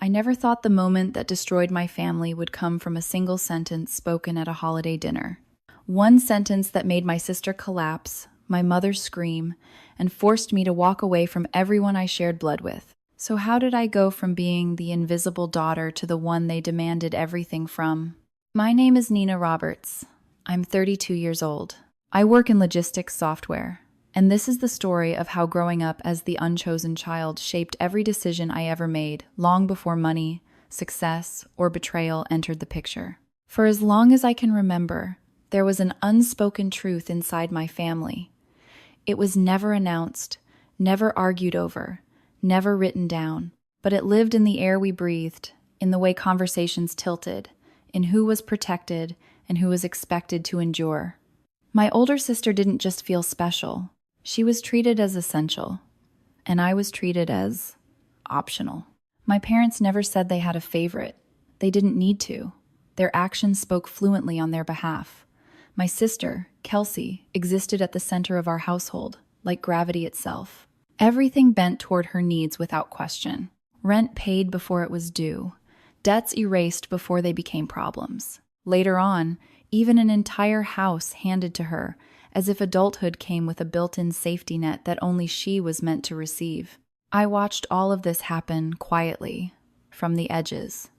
I never thought the moment that destroyed my family would come from a single sentence spoken at a holiday dinner. One sentence that made my sister collapse, my mother scream, and forced me to walk away from everyone I shared blood with. So how did I go from being the invisible daughter to the one they demanded everything from? My name is Nina Roberts. I'm 32 years old. I work in logistics software, and this is the story of how growing up as the unchosen child shaped every decision I ever made, long before money, success, or betrayal entered the picture. For as long as I can remember, there was an unspoken truth inside my family. It was never announced, never argued over, never written down, but it lived in the air we breathed, in the way conversations tilted, in who was protected and who was expected to endure. My older sister didn't just feel special. She was treated as essential, and I was treated as optional. My parents never said they had a favorite. They didn't need to. Their actions spoke fluently on their behalf. My sister, Kelsey, existed at the center of our household, like gravity itself. Everything bent toward her needs without question. Rent paid before it was due. Debts erased before they became problems. Later on, even an entire house handed to her, as if adulthood came with a built-in safety net that only she was meant to receive. I watched all of this happen quietly, from the edges.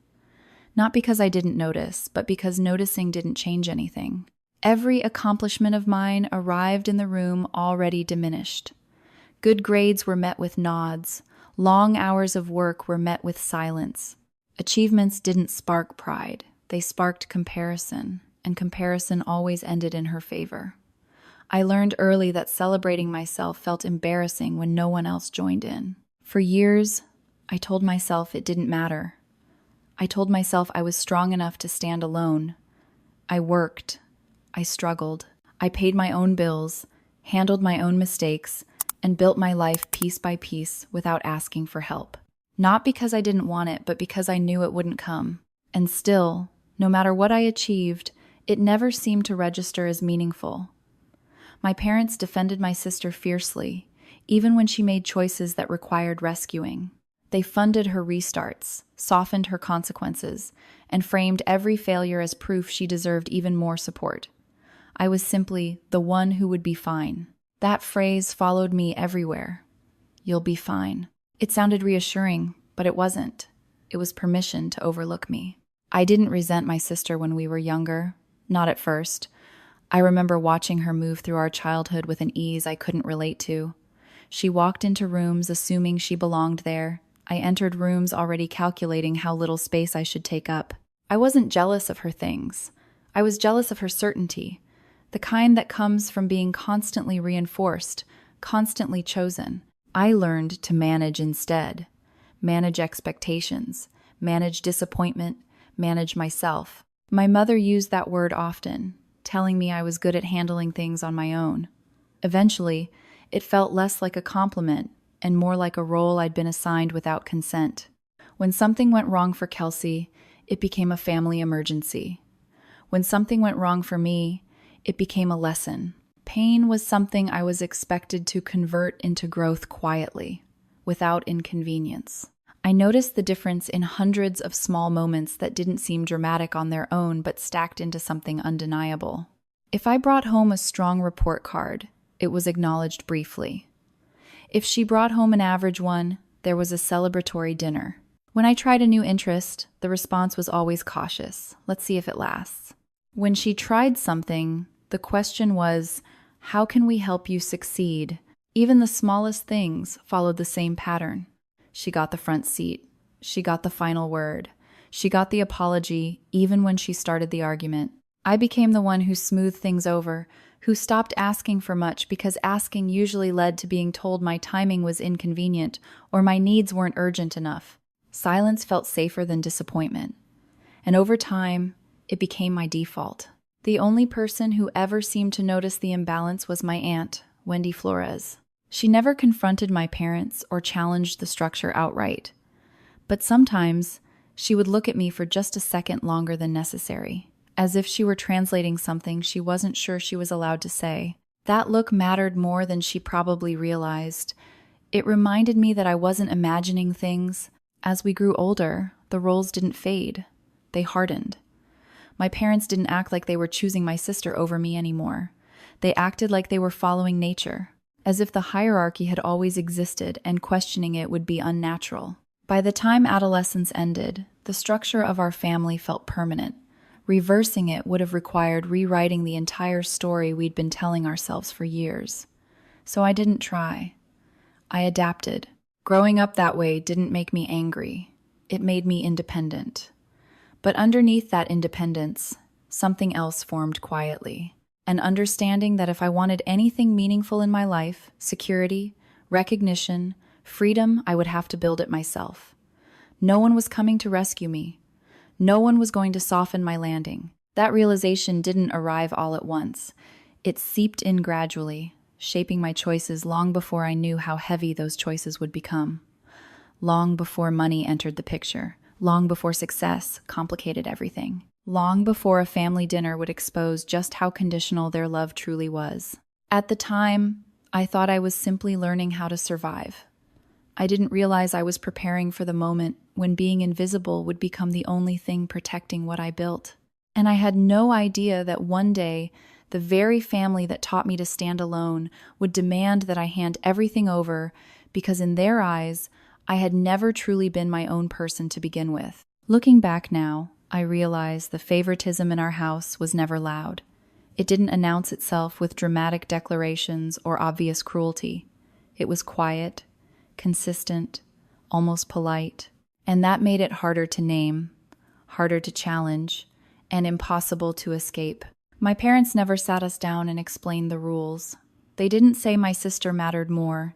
Not because I didn't notice, but because noticing didn't change anything. Every accomplishment of mine arrived in the room already diminished. Good grades were met with nods. Long hours of work were met with silence. Achievements didn't spark pride. They sparked comparison, and comparison always ended in her favor. I learned early that celebrating myself felt embarrassing when no one else joined in. For years, I told myself it didn't matter. I told myself I was strong enough to stand alone. I worked. I struggled. I paid my own bills, handled my own mistakes, and built my life piece by piece without asking for help. Not because I didn't want it, but because I knew it wouldn't come. And still, no matter what I achieved, it never seemed to register as meaningful. My parents defended my sister fiercely, even when she made choices that required rescuing. They funded her restarts, softened her consequences, and framed every failure as proof she deserved even more support. I was simply the one who would be fine. That phrase followed me everywhere. You'll be fine. It sounded reassuring, but it wasn't. It was permission to overlook me. I didn't resent my sister when we were younger, not at first. I remember watching her move through our childhood with an ease I couldn't relate to. She walked into rooms assuming she belonged there. I entered rooms already calculating how little space I should take up. I wasn't jealous of her things. I was jealous of her certainty, the kind that comes from being constantly reinforced, constantly chosen. I learned to manage instead. Manage expectations, manage disappointment, manage myself. My mother used that word often, telling me I was good at handling things on my own. Eventually, it felt less like a compliment and more like a role I'd been assigned without consent. When something went wrong for Kelsey, it became a family emergency. When something went wrong for me, it became a lesson. Pain was something I was expected to convert into growth quietly, without inconvenience. I noticed the difference in hundreds of small moments that didn't seem dramatic on their own but stacked into something undeniable. If I brought home a strong report card, it was acknowledged briefly. If she brought home an average one, there was a celebratory dinner. When I tried a new interest, the response was always cautious. Let's see if it lasts. When she tried something, the question was, how can we help you succeed? Even the smallest things followed the same pattern. She got the front seat. She got the final word. She got the apology, even when she started the argument. I became the one who smoothed things over, who stopped asking for much because asking usually led to being told my timing was inconvenient or my needs weren't urgent enough. Silence felt safer than disappointment. And over time, it became my default. The only person who ever seemed to notice the imbalance was my aunt, Wendy Flores. She never confronted my parents or challenged the structure outright. But sometimes, she would look at me for just a second longer than necessary, as if she were translating something she wasn't sure she was allowed to say. That look mattered more than she probably realized. It reminded me that I wasn't imagining things. As we grew older, the roles didn't fade. They hardened. My parents didn't act like they were choosing my sister over me anymore. They acted like they were following nature, as if the hierarchy had always existed and questioning it would be unnatural. By the time adolescence ended, the structure of our family felt permanent. Reversing it would have required rewriting the entire story we'd been telling ourselves for years. So I didn't try. I adapted. Growing up that way didn't make me angry. It made me independent. But underneath that independence, something else formed quietly. An understanding that if I wanted anything meaningful in my life, security, recognition, freedom, I would have to build it myself. No one was coming to rescue me. No one was going to soften my landing. That realization didn't arrive all at once. It seeped in gradually, shaping my choices long before I knew how heavy those choices would become. Long before money entered the picture. Long before success complicated everything. Long before a family dinner would expose just how conditional their love truly was. At the time, I thought I was simply learning how to survive. I didn't realize I was preparing for the moment when being invisible would become the only thing protecting what I built. And I had no idea that one day, the very family that taught me to stand alone would demand that I hand everything over because in their eyes, I had never truly been my own person to begin with. Looking back now, I realize the favoritism in our house was never loud. It didn't announce itself with dramatic declarations or obvious cruelty. It was quiet, consistent, almost polite, and that made it harder to name, harder to challenge, and impossible to escape. My parents never sat us down and explained the rules. They didn't say my sister mattered more.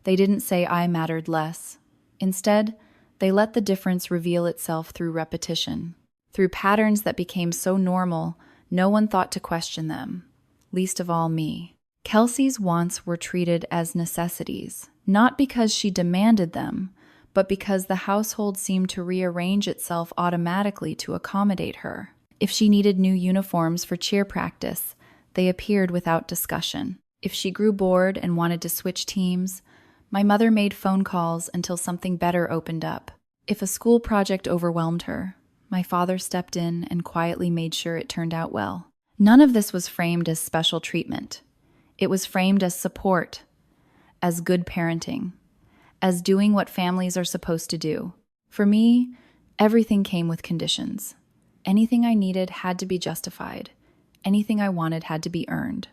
They didn't say I mattered less. Instead, they let the difference reveal itself through repetition. Through patterns that became so normal, no one thought to question them, least of all me. Kelsey's wants were treated as necessities, not because she demanded them, but because the household seemed to rearrange itself automatically to accommodate her. If she needed new uniforms for cheer practice, they appeared without discussion. If she grew bored and wanted to switch teams, my mother made phone calls until something better opened up. If a school project overwhelmed her, my father stepped in and quietly made sure it turned out well. None of this was framed as special treatment. It was framed as support, as good parenting, as doing what families are supposed to do. For me, everything came with conditions. Anything I needed had to be justified. Anything I wanted had to be earned.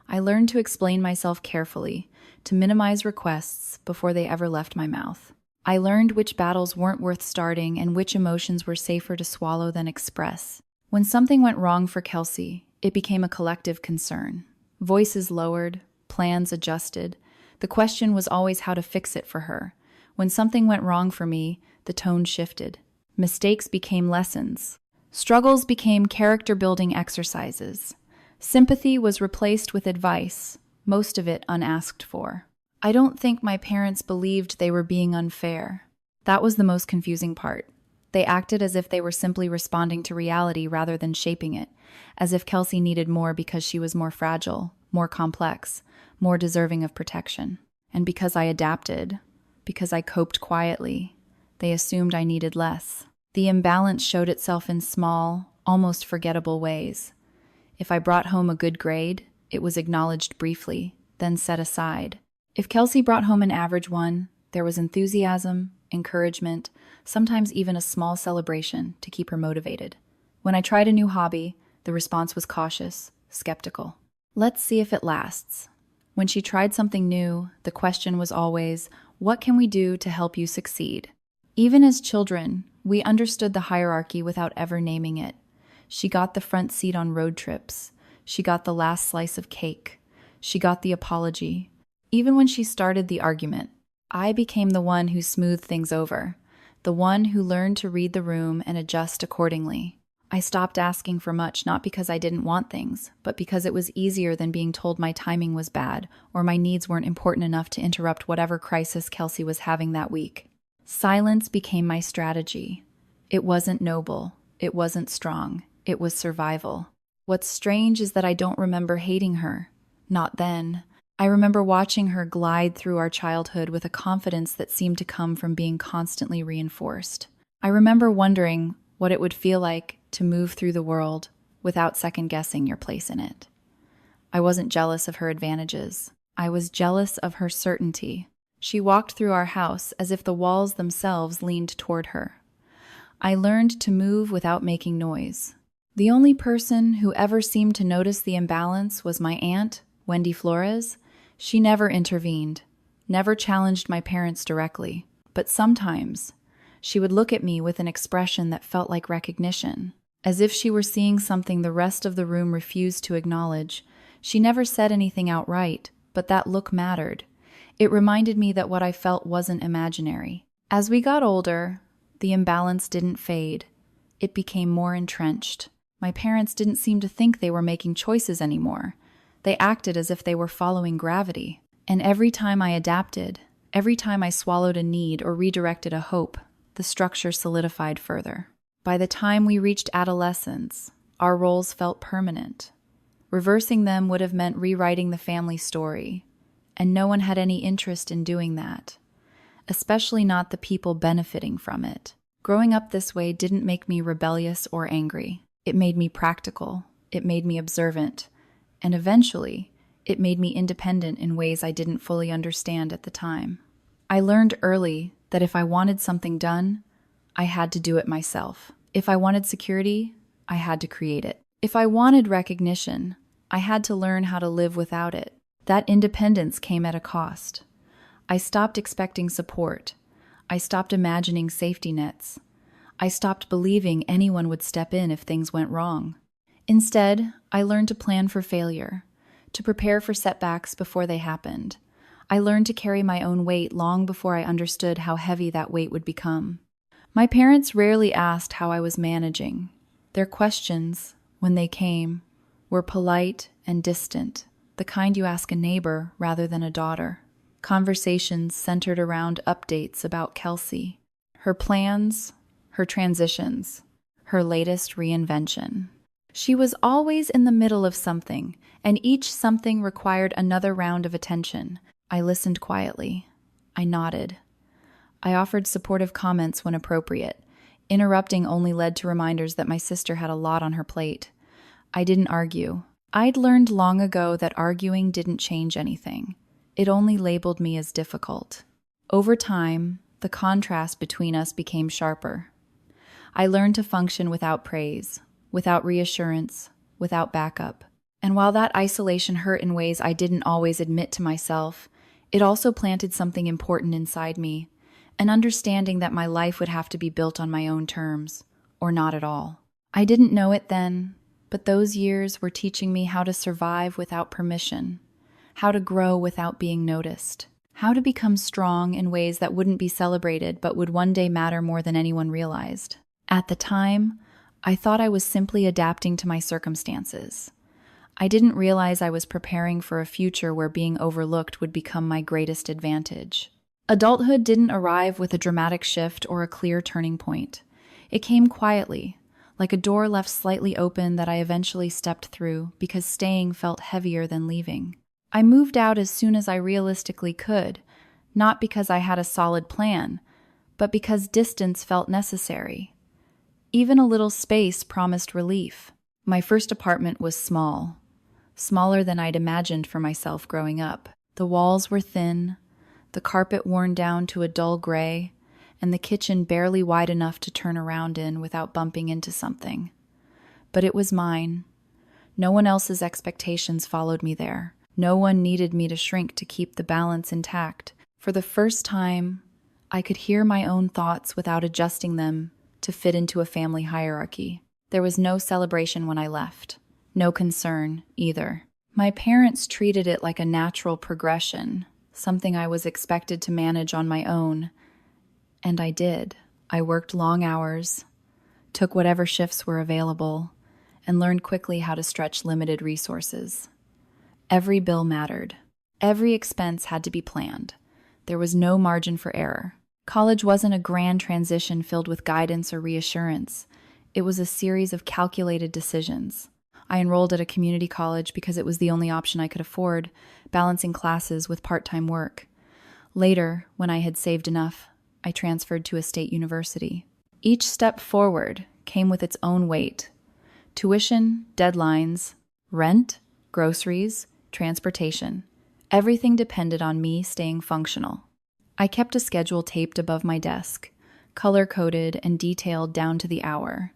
I learned to explain myself carefully, to minimize requests before they ever left my mouth. I learned which battles weren't worth starting and which emotions were safer to swallow than express. When something went wrong for Kelsey, it became a collective concern. Voices lowered, plans adjusted. The question was always how to fix it for her. When something went wrong for me, the tone shifted. Mistakes became lessons. Struggles became character-building exercises. Sympathy was replaced with advice, most of it unasked for. I don't think my parents believed they were being unfair. That was the most confusing part. They acted as if they were simply responding to reality rather than shaping it, as if Kelsey needed more because she was more fragile, more complex, more deserving of protection. And because I adapted, because I coped quietly, they assumed I needed less. The imbalance showed itself in small, almost forgettable ways. If I brought home a good grade, it was acknowledged briefly, then set aside. If Kelsey brought home an average one, there was enthusiasm, encouragement, sometimes even a small celebration to keep her motivated. When I tried a new hobby, the response was cautious, skeptical. Let's see if it lasts. When she tried something new, the question was always, what can we do to help you succeed? Even as children, we understood the hierarchy without ever naming it. She got the front seat on road trips. She got the last slice of cake. She got the apology. Even when she started the argument, I became the one who smoothed things over, the one who learned to read the room and adjust accordingly. I stopped asking for much, not because I didn't want things, but because it was easier than being told my timing was bad or my needs weren't important enough to interrupt whatever crisis Kelsey was having that week. Silence became my strategy. It wasn't noble. It wasn't strong. It was survival. What's strange is that I don't remember hating her. Not then. I remember watching her glide through our childhood with a confidence that seemed to come from being constantly reinforced. I remember wondering what it would feel like to move through the world without second-guessing your place in it. I wasn't jealous of her advantages. I was jealous of her certainty. She walked through our house as if the walls themselves leaned toward her. I learned to move without making noise. The only person who ever seemed to notice the imbalance was my aunt, Wendy Flores. She never intervened, never challenged my parents directly, but sometimes she would look at me with an expression that felt like recognition, as if she were seeing something the rest of the room refused to acknowledge. She never said anything outright, but that look mattered. It reminded me that what I felt wasn't imaginary. As we got older, the imbalance didn't fade. It became more entrenched. My parents didn't seem to think they were making choices anymore. They acted as if they were following gravity. And every time I adapted, every time I swallowed a need or redirected a hope, the structure solidified further. By the time we reached adolescence, our roles felt permanent. Reversing them would have meant rewriting the family story, and no one had any interest in doing that, especially not the people benefiting from it. Growing up this way didn't make me rebellious or angry. It made me practical, it made me observant, and eventually, it made me independent in ways I didn't fully understand at the time. I learned early that if I wanted something done, I had to do it myself. If I wanted security, I had to create it. If I wanted recognition, I had to learn how to live without it. That independence came at a cost. I stopped expecting support. I stopped imagining safety nets. I stopped believing anyone would step in if things went wrong. Instead, I learned to plan for failure, to prepare for setbacks before they happened. I learned to carry my own weight long before I understood how heavy that weight would become. My parents rarely asked how I was managing. Their questions, when they came, were polite and distant, the kind you ask a neighbor rather than a daughter. Conversations centered around updates about Kelsey, her plans, her transitions, her latest reinvention. She was always in the middle of something, and each something required another round of attention. I listened quietly. I nodded. I offered supportive comments when appropriate. Interrupting only led to reminders that my sister had a lot on her plate. I didn't argue. I'd learned long ago that arguing didn't change anything. It only labeled me as difficult. Over time, the contrast between us became sharper. I learned to function without praise, without reassurance, without backup. And while that isolation hurt in ways I didn't always admit to myself, it also planted something important inside me, an understanding that my life would have to be built on my own terms, or not at all. I didn't know it then, but those years were teaching me how to survive without permission, how to grow without being noticed, how to become strong in ways that wouldn't be celebrated but would one day matter more than anyone realized. At the time, I thought I was simply adapting to my circumstances. I didn't realize I was preparing for a future where being overlooked would become my greatest advantage. Adulthood didn't arrive with a dramatic shift or a clear turning point. It came quietly, like a door left slightly open that I eventually stepped through because staying felt heavier than leaving. I moved out as soon as I realistically could, not because I had a solid plan, but because distance felt necessary. Even a little space promised relief. My first apartment was small, smaller than I'd imagined for myself growing up. The walls were thin, the carpet worn down to a dull gray, and the kitchen barely wide enough to turn around in without bumping into something. But it was mine. No one else's expectations followed me there. No one needed me to shrink to keep the balance intact. For the first time, I could hear my own thoughts without adjusting them to fit into a family hierarchy. There was no celebration when I left. No concern, either. My parents treated it like a natural progression, something I was expected to manage on my own. And I did. I worked long hours, took whatever shifts were available, and learned quickly how to stretch limited resources. Every bill mattered. Every expense had to be planned. There was no margin for error. College wasn't a grand transition filled with guidance or reassurance. It was a series of calculated decisions. I enrolled at a community college because it was the only option I could afford, balancing classes with part-time work. Later, when I had saved enough, I transferred to a state university. Each step forward came with its own weight. Tuition, deadlines, rent, groceries, transportation. Everything depended on me staying functional. I kept a schedule taped above my desk, color-coded and detailed down to the hour.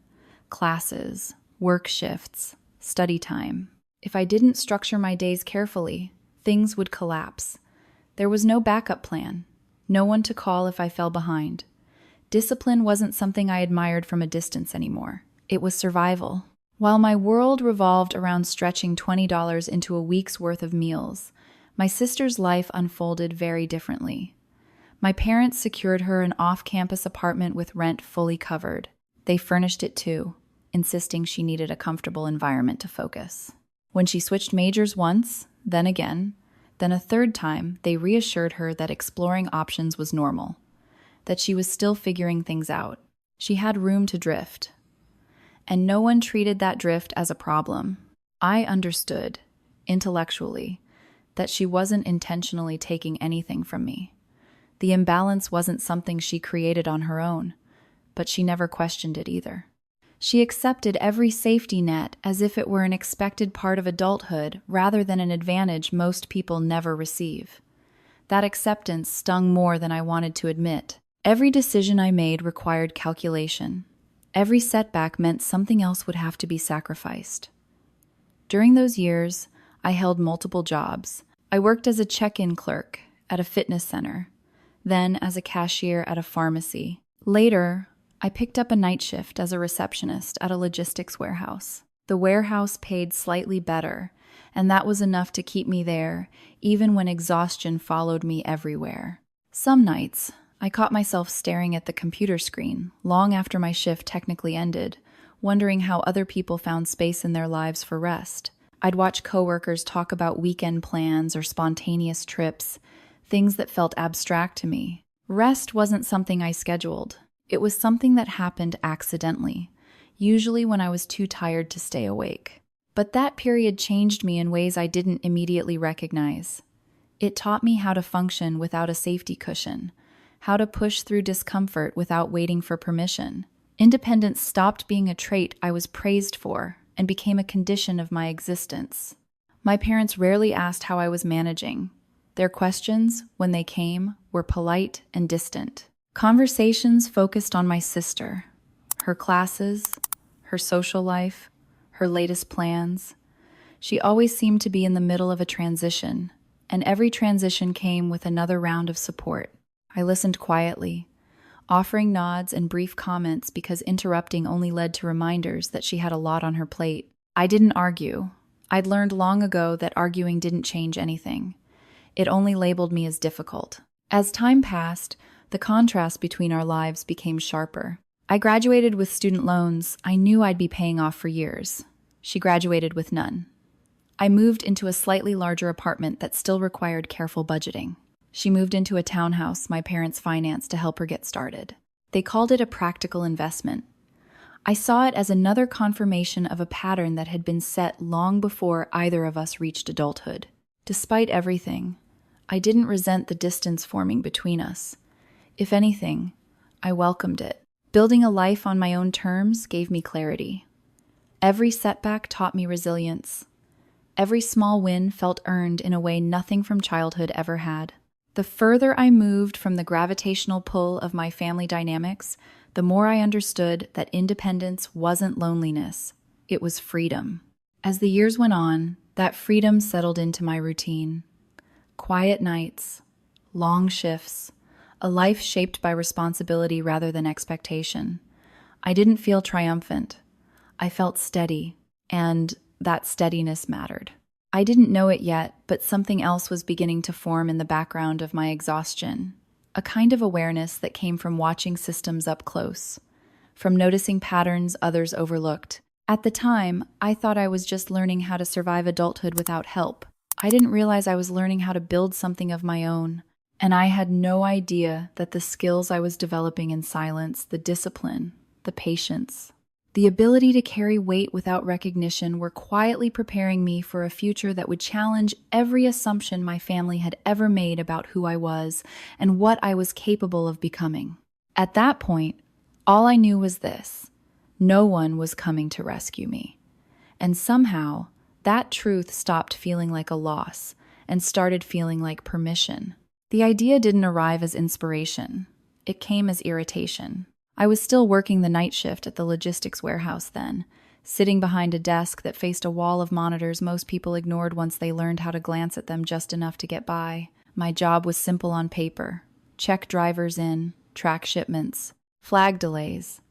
Classes, work shifts, study time. If I didn't structure my days carefully, things would collapse. There was no backup plan, no one to call if I fell behind. Discipline wasn't something I admired from a distance anymore. It was survival. While my world revolved around stretching $20 into a week's worth of meals, my sister's life unfolded very differently. My parents secured her an off-campus apartment with rent fully covered. They furnished it too, insisting she needed a comfortable environment to focus. When she switched majors once, then again, then a third time, they reassured her that exploring options was normal, that she was still figuring things out. She had room to drift. And no one treated that drift as a problem. I understood, intellectually, that she wasn't intentionally taking anything from me. The imbalance wasn't something she created on her own, but she never questioned it either. She accepted every safety net as if it were an expected part of adulthood rather than an advantage most people never receive. That acceptance stung more than I wanted to admit. Every decision I made required calculation. Every setback meant something else would have to be sacrificed. During those years, I held multiple jobs. I worked as a check-in clerk at a fitness center, then as a cashier at a pharmacy. Later, I picked up a night shift as a receptionist at a logistics warehouse. The warehouse paid slightly better, and that was enough to keep me there, even when exhaustion followed me everywhere. Some nights, I caught myself staring at the computer screen long after my shift technically ended, wondering how other people found space in their lives for rest. I'd watch coworkers talk about weekend plans or spontaneous trips, things that felt abstract to me. Rest wasn't something I scheduled. It was something that happened accidentally, usually when I was too tired to stay awake. But that period changed me in ways I didn't immediately recognize. It taught me how to function without a safety cushion, how to push through discomfort without waiting for permission. Independence stopped being a trait I was praised for and became a condition of my existence. My parents rarely asked how I was managing. Their questions, when they came, were polite and distant. Conversations focused on my sister, her classes, her social life, her latest plans. She always seemed to be in the middle of a transition, and every transition came with another round of support. I listened quietly, offering nods and brief comments because interrupting only led to reminders that she had a lot on her plate. I didn't argue. I'd learned long ago that arguing didn't change anything. It only labeled me as difficult. As time passed, the contrast between our lives became sharper. I graduated with student loans I knew I'd be paying off for years. She graduated with none. I moved into a slightly larger apartment that still required careful budgeting. She moved into a townhouse my parents financed to help her get started. They called it a practical investment. I saw it as another confirmation of a pattern that had been set long before either of us reached adulthood. Despite everything, I didn't resent the distance forming between us. If anything, I welcomed it. Building a life on my own terms gave me clarity. Every setback taught me resilience. Every small win felt earned in a way nothing from childhood ever had. The further I moved from the gravitational pull of my family dynamics, the more I understood that independence wasn't loneliness, it was freedom. As the years went on, that freedom settled into my routine. Quiet nights, long shifts, a life shaped by responsibility rather than expectation. I didn't feel triumphant. I felt steady, and that steadiness mattered. I didn't know it yet, but something else was beginning to form in the background of my exhaustion. A kind of awareness that came from watching systems up close, from noticing patterns others overlooked. At the time, I thought I was just learning how to survive adulthood without help. I didn't realize I was learning how to build something of my own. And I had no idea that the skills I was developing in silence, the discipline, the patience, the ability to carry weight without recognition were quietly preparing me for a future that would challenge every assumption my family had ever made about who I was and what I was capable of becoming. At that point, All I knew was this: no one was coming to rescue me. And somehow, that truth stopped feeling like a loss and started feeling like permission. The idea didn't arrive as inspiration. It came as irritation. I was still working the night shift at the logistics warehouse then, sitting behind a desk that faced a wall of monitors most people ignored once they learned how to glance at them just enough to get by. My job was simple on paper: check drivers in, track shipments, flag delays,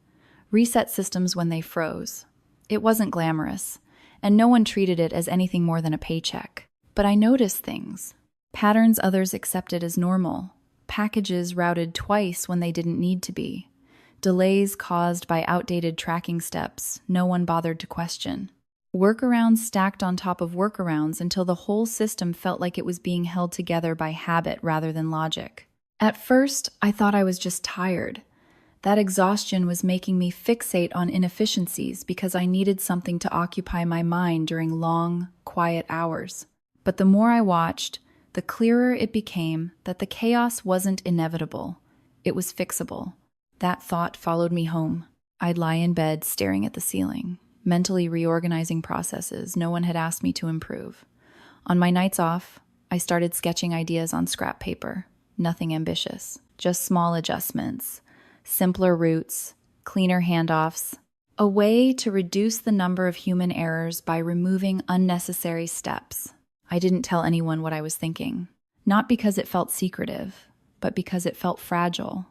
reset systems when they froze. It wasn't glamorous, and no one treated it as anything more than a paycheck. But I noticed things. Patterns others accepted as normal. Packages routed twice when they didn't need to be. Delays caused by outdated tracking steps no one bothered to question. Workarounds stacked on top of workarounds until the whole system felt like it was being held together by habit rather than logic. At first, I thought I was just tired. That exhaustion was making me fixate on inefficiencies because I needed something to occupy my mind during long, quiet hours. But the more I watched, the clearer it became that the chaos wasn't inevitable. It was fixable. That thought followed me home. I'd lie in bed staring at the ceiling, mentally reorganizing processes no one had asked me to improve. On my nights off, I started sketching ideas on scrap paper. Nothing ambitious, just small adjustments, simpler routes, cleaner handoffs, a way to reduce the number of human errors by removing unnecessary steps. I didn't tell anyone what I was thinking, not because it felt secretive, but because it felt fragile,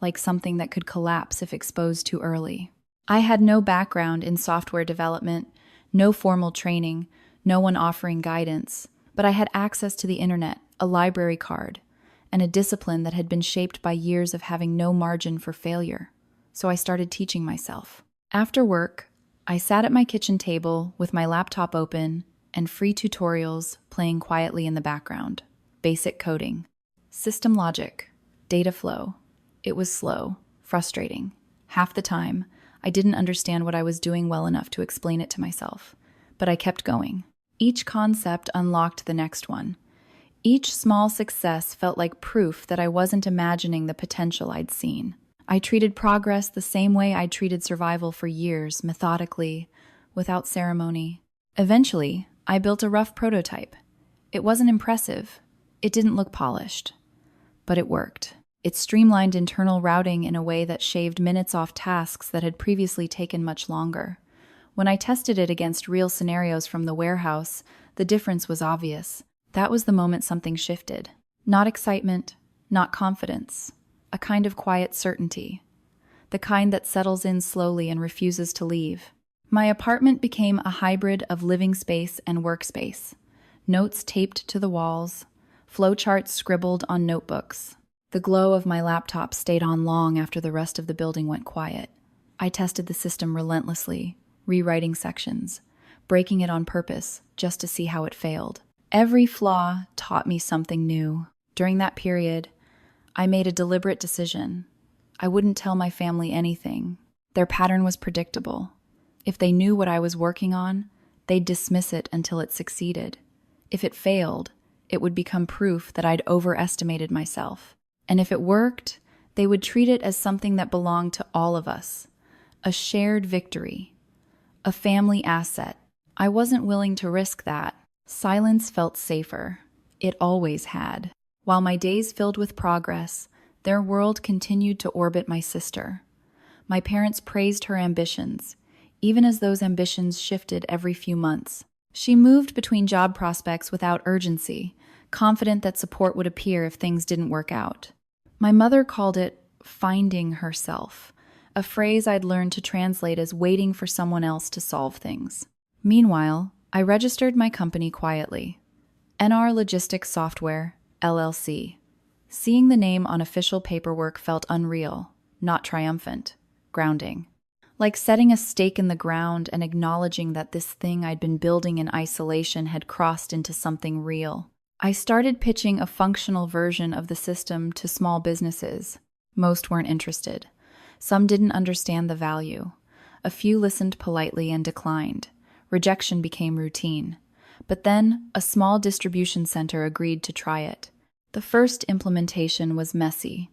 like something that could collapse if exposed too early. I had no background in software development, no formal training, no one offering guidance, but I had access to the internet, a library card, and a discipline that had been shaped by years of having no margin for failure. So I started teaching myself. After work, I sat at my kitchen table with my laptop open and free tutorials playing quietly in the background. Basic coding, system logic, data flow. It was slow, frustrating. Half the time, I didn't understand what I was doing well enough to explain it to myself, but I kept going. Each concept unlocked the next one. Each small success felt like proof that I wasn't imagining the potential I'd seen. I treated progress the same way I'd treated survival for years, methodically, without ceremony. Eventually, I built a rough prototype. It wasn't impressive. It didn't look polished. But it worked. It streamlined internal routing in a way that shaved minutes off tasks that had previously taken much longer. When I tested it against real scenarios from the warehouse, the difference was obvious. That was the moment something shifted. Not excitement, not confidence, a kind of quiet certainty. The kind that settles in slowly and refuses to leave. My apartment became a hybrid of living space and workspace. Notes taped to the walls, flowcharts scribbled on notebooks. The glow of my laptop stayed on long after the rest of the building went quiet. I tested the system relentlessly, rewriting sections, breaking it on purpose just to see how it failed. Every flaw taught me something new. During that period, I made a deliberate decision. I wouldn't tell my family anything. Their pattern was predictable. If they knew what I was working on, they'd dismiss it until it succeeded. If it failed, it would become proof that I'd overestimated myself. And if it worked, they would treat it as something that belonged to all of us. A shared victory. A family asset. I wasn't willing to risk that. Silence felt safer. It always had. While my days filled with progress, their world continued to orbit my sister. My parents praised her ambitions, even as those ambitions shifted every few months. She moved between job prospects without urgency, confident that support would appear if things didn't work out. My mother called it finding herself, a phrase I'd learned to translate as waiting for someone else to solve things. Meanwhile, I registered my company quietly. NR Logistics Software, LLC. Seeing the name on official paperwork felt unreal, not triumphant, grounding. Like setting a stake in the ground and acknowledging that this thing I'd been building in isolation had crossed into something real. I started pitching a functional version of the system to small businesses. Most weren't interested. Some didn't understand the value. A few listened politely and declined. Rejection became routine. But then, a small distribution center agreed to try it. The first implementation was messy.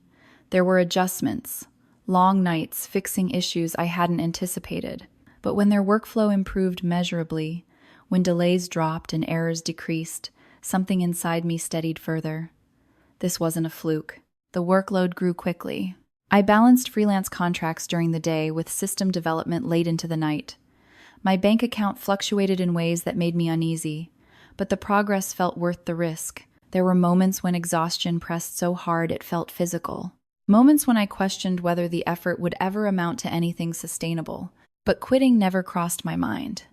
There were adjustments, long nights fixing issues I hadn't anticipated. But when their workflow improved measurably, when delays dropped and errors decreased, something inside me steadied further. This wasn't a fluke. The workload grew quickly. I balanced freelance contracts during the day with system development late into the night. My bank account fluctuated in ways that made me uneasy, but the progress felt worth the risk. There were moments when exhaustion pressed so hard it felt physical. Moments when I questioned whether the effort would ever amount to anything sustainable. But quitting never crossed my mind.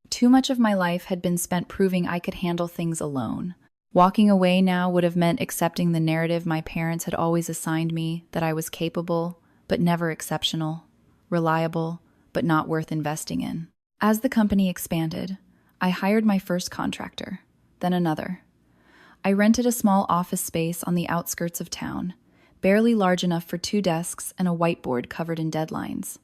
Too much of my life had been spent proving I could handle things alone. Walking away now would have meant accepting the narrative my parents had always assigned me, that I was capable, but never exceptional, reliable, but not worth investing in. As the company expanded, I hired my first contractor, then another. I rented a small office space on the outskirts of town, barely large enough for 2 desks and a whiteboard covered in deadlines.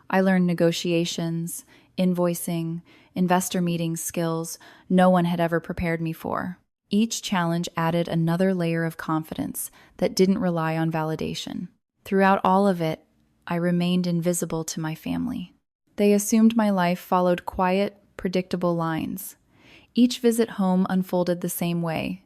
I learned negotiations, invoicing, investor meeting skills no one had ever prepared me for. Each challenge added another layer of confidence that didn't rely on validation. Throughout all of it, I remained invisible to my family. They assumed my life followed quiet, predictable lines. Each visit home unfolded the same way.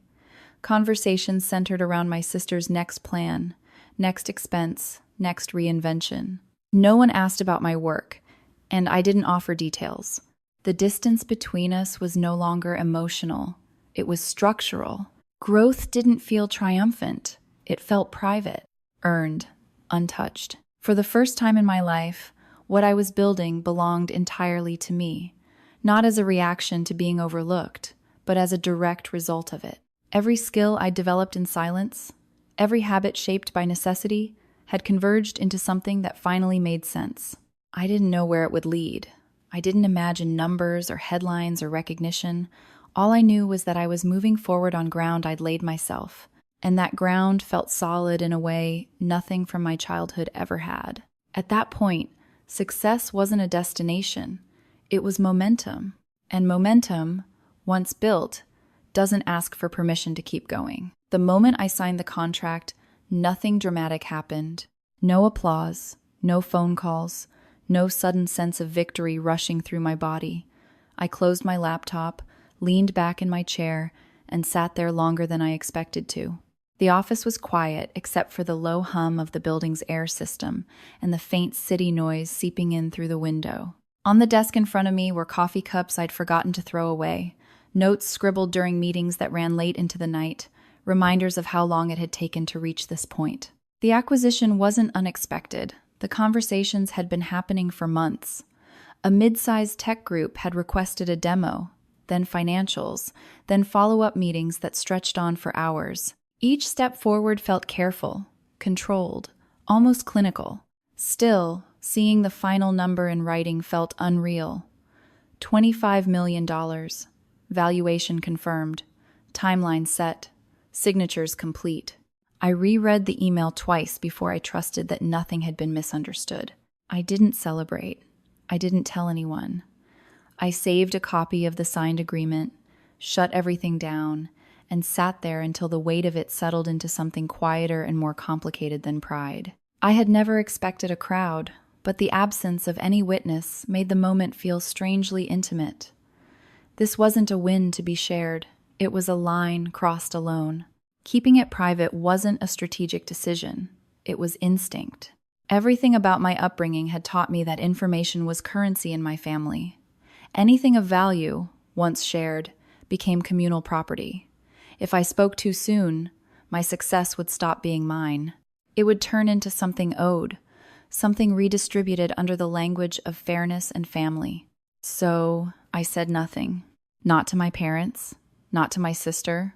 Conversations centered around my sister's next plan, next expense, next reinvention. No one asked about my work, and I didn't offer details. The distance between us was no longer emotional. It was structural. Growth didn't feel triumphant. It felt private, earned, untouched. For the first time in my life, what I was building belonged entirely to me, not as a reaction to being overlooked, but as a direct result of it. Every skill I developed in silence, every habit shaped by necessity, had converged into something that finally made sense. I didn't know where it would lead. I didn't imagine numbers or headlines or recognition. All I knew was that I was moving forward on ground I'd laid myself, and that ground felt solid in a way nothing from my childhood ever had. At that point, success wasn't a destination. It was momentum. And momentum, once built, doesn't ask for permission to keep going. The moment I signed the contract, nothing dramatic happened. No applause, no phone calls, no sudden sense of victory rushing through my body. I closed my laptop, leaned back in my chair, and sat there longer than I expected to. The office was quiet except for the low hum of the building's air system and the faint city noise seeping in through the window. On the desk in front of me were coffee cups I'd forgotten to throw away, notes scribbled during meetings that ran late into the night, reminders of how long it had taken to reach this point. The acquisition wasn't unexpected. The conversations had been happening for months. A mid-sized tech group had requested a demo, then financials, then follow-up meetings that stretched on for hours. Each step forward felt careful, controlled, almost clinical. Still, seeing the final number in writing felt unreal. $25 million. Valuation confirmed. Timeline set. Signatures complete. I reread the email twice before I trusted that nothing had been misunderstood. I didn't celebrate. I didn't tell anyone. I saved a copy of the signed agreement, shut everything down, and sat there until the weight of it settled into something quieter and more complicated than pride. I had never expected a crowd, but the absence of any witness made the moment feel strangely intimate. This wasn't a win to be shared. It was a line crossed alone. Keeping it private wasn't a strategic decision. It was instinct. Everything about my upbringing had taught me that information was currency in my family. Anything of value, once shared, became communal property. If I spoke too soon, my success would stop being mine. It would turn into something owed, something redistributed under the language of fairness and family. So I said nothing. Not to my parents, not to my sister,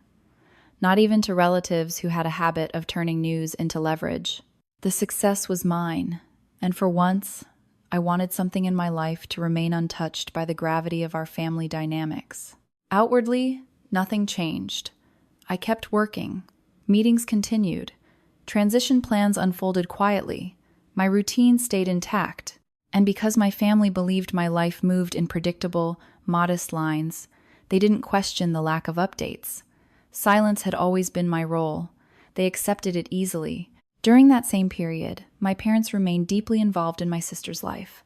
not even to relatives who had a habit of turning news into leverage. The success was mine, and for once, I wanted something in my life to remain untouched by the gravity of our family dynamics. Outwardly, nothing changed. I kept working. Meetings continued. Transition plans unfolded quietly. My routine stayed intact. And because my family believed my life moved in predictable, modest lines, they didn't question the lack of updates. Silence had always been my role. They accepted it easily. During that same period, my parents remained deeply involved in my sister's life.